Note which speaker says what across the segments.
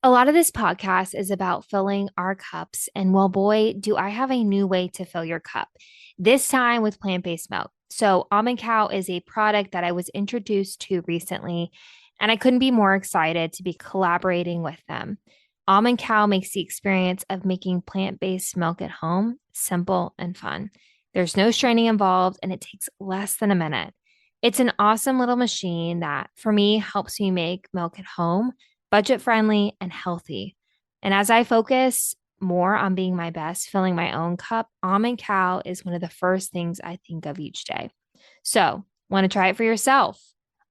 Speaker 1: A lot of this podcast is about filling our cups. And well, boy, do I have a new way to fill your cup, this time with plant based milk. So, Almond Cow is a product that I was introduced to recently, and I couldn't be more excited to be collaborating with them. Almond Cow makes the experience of making plant based milk at home simple and fun. There's no straining involved, and it takes less than a minute. It's an awesome little machine that, for me, helps me make milk at home budget friendly, and healthy. And as I focus more on being my best, filling my own cup, Almond Cow is one of the first things I think of each day. So, want to try it for yourself?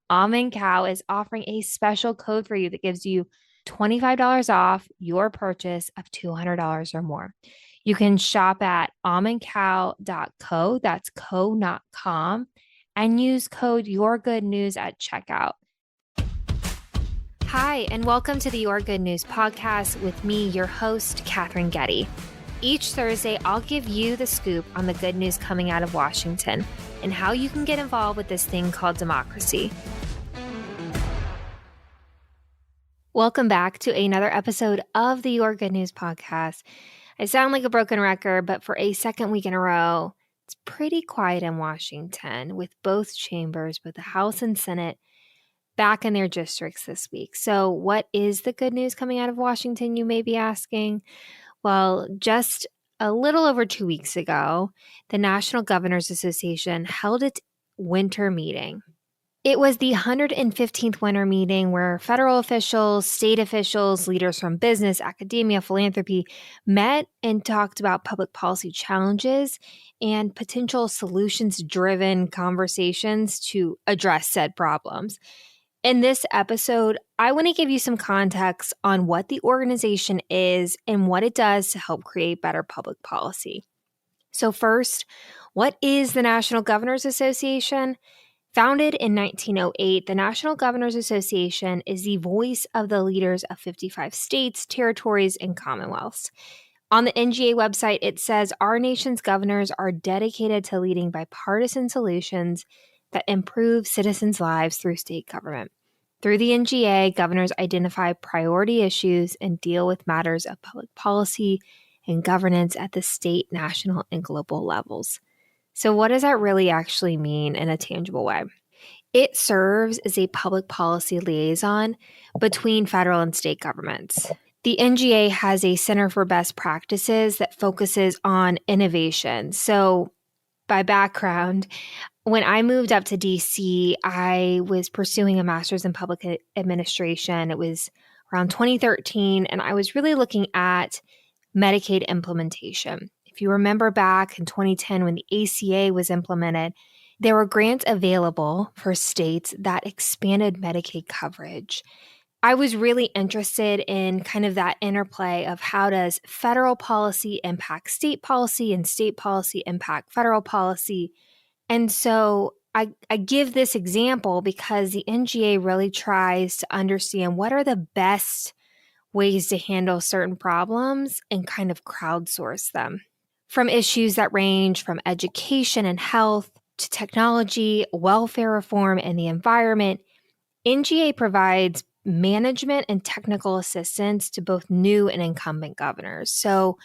Speaker 1: Almond Cow is offering a special code for you that gives you $25 off your purchase of $200 or more. You can shop at almondcow.co, that's co, not com, and use code YourGoodNews at checkout. Hi, and welcome to the Your Good News podcast with me, your host, Katherine Getty. Each Thursday, I'll give you the scoop on the good news coming out of Washington and how you can get involved with this thing called democracy. Welcome back to another episode of the Your Good News podcast. I sound like a broken record, but for a second week in a row, it's pretty quiet in Washington with both chambers, both the House and Senate, back in their districts this week. So what is the good news coming out of Washington, you may be asking? Well, just a little over 2 weeks ago, the National Governors Association held its winter meeting. It was the 115th winter meeting where federal officials, state officials, leaders from business, academia, philanthropy met and talked about public policy challenges and potential solutions-driven conversations to address said problems. In this episode, I want to give you some context on what the organization is and what it does to help create better public policy. So first, what is the National Governors Association? Founded in 1908, the National Governors Association is the voice of the leaders of 55 states, territories, and commonwealths. On the NGA website, it says our nation's governors are dedicated to leading bipartisan solutions that improve citizens' lives through state government. Through the NGA, governors identify priority issues and deal with matters of public policy and governance at the state, national, and global levels. So what does that really actually mean in a tangible way? It serves as a public policy liaison between federal and state governments. The NGA has a Center for Best Practices that focuses on innovation. So by background, when I moved up to DC, I was pursuing a master's in public administration. It was around 2013, and I was really looking at Medicaid implementation. If you remember back in 2010 when the ACA was implemented, there were grants available for states that expanded Medicaid coverage. I was really interested in kind of that interplay of how does federal policy impact state policy and state policy impact federal policy. And so I give this example because the NGA really tries to understand what are the best ways to handle certain problems and kind of crowdsource them. From issues that range from education and health to technology, welfare reform, and the environment, NGA provides management and technical assistance to both new and incumbent governors. So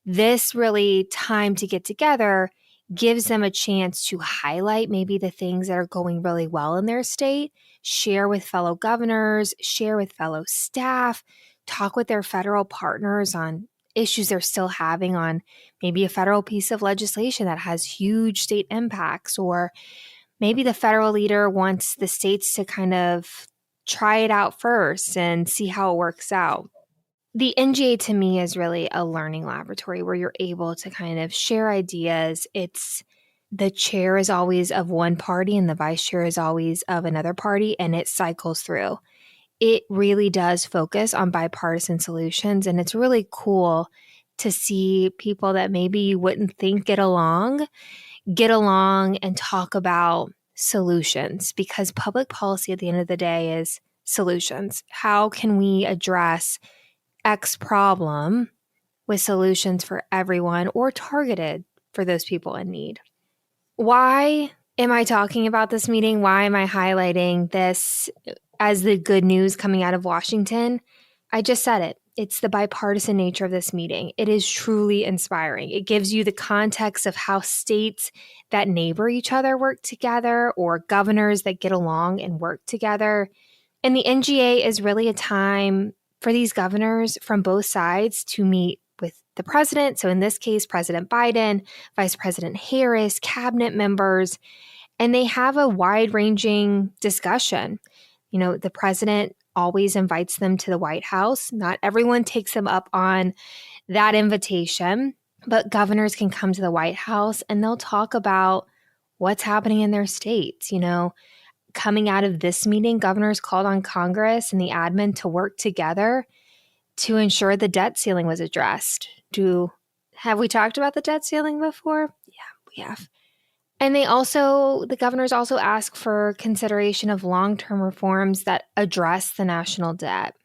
Speaker 1: this really time to get together gives them a chance to highlight maybe the things that are going really well in their state, share with fellow governors, share with fellow staff, talk with their federal partners on issues they're still having on maybe a federal piece of legislation that has huge state impacts, or maybe the federal leader wants the states to kind of try it out first and see how it works out. The NGA to me is really a learning laboratory where you're able to kind of share ideas. The chair is always of one party and the vice chair is always of another party, and it cycles through. It really does focus on bipartisan solutions, and it's really cool to see people that maybe you wouldn't think get along and talk about solutions, because public policy at the end of the day is solutions. How can we address X problem with solutions for everyone or targeted for those people in need? Why am I talking about this meeting? Why am I highlighting this as the good news coming out of Washington? I just said it. It's the bipartisan nature of this meeting. It is truly inspiring. It gives you the context of how states that neighbor each other work together, or governors that get along and work together. And the NGA is really a time for these governors from both sides to meet with the president. So in this case, President Biden, Vice President Harris, cabinet members, and they have a wide-ranging discussion. You know, the president always invites them to the White House. Not everyone takes them up on that invitation, but governors can come to the White House and they'll talk about what's happening in their states. You know, coming out of this meeting, governors called on Congress and the admin to work together to ensure the debt ceiling was addressed. Have we talked about the debt ceiling before? Yeah, we have. And the governors also ask for consideration of long-term reforms that address the national debt.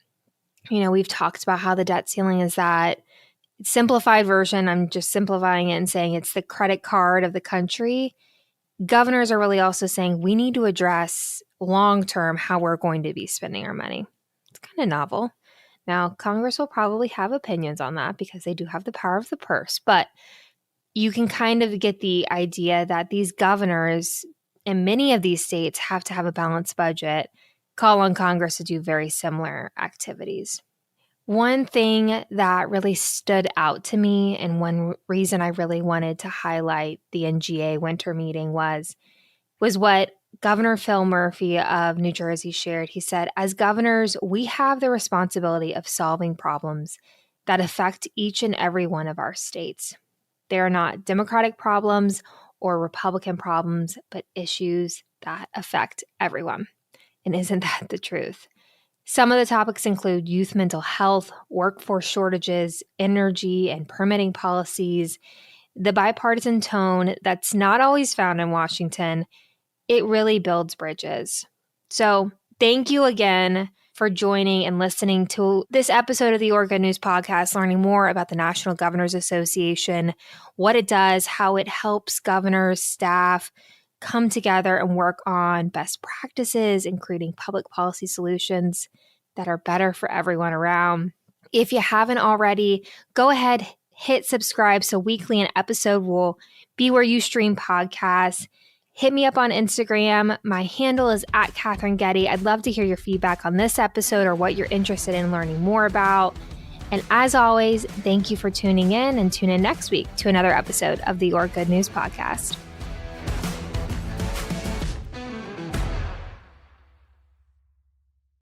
Speaker 1: You know, we've talked about how the debt ceiling is that simplified version. I'm just simplifying it and saying it's the credit card of the country. Governors are really also saying we need to address long-term how we're going to be spending our money. It's kind of novel. Now, Congress will probably have opinions on that because they do have the power of the purse, but you can kind of get the idea that these governors in many of these states have to have a balanced budget, call on Congress to do very similar activities. One thing that really stood out to me, and one reason I really wanted to highlight the NGA winter meeting was what Governor Phil Murphy of New Jersey shared. He said, as governors, we have the responsibility of solving problems that affect each and every one of our states. They are not Democratic problems or Republican problems, but issues that affect everyone. And isn't that the truth? Some of the topics include youth mental health, workforce shortages, energy and permitting policies, the bipartisan tone that's not always found in Washington. It really builds bridges. So thank you again for joining and listening to this episode of the Oregon News Podcast, learning more about the National Governors Association, what it does, how it helps governors, staff come together and work on best practices and creating public policy solutions that are better for everyone around. If you haven't already, go ahead, hit subscribe so weekly an episode will be where you stream podcasts. Hit me up on Instagram. My handle is @Katherine Getty. I'd love to hear your feedback on this episode or what you're interested in learning more about. And as always, thank you for tuning in, and tune in next week to another episode of the Oregon News Podcast.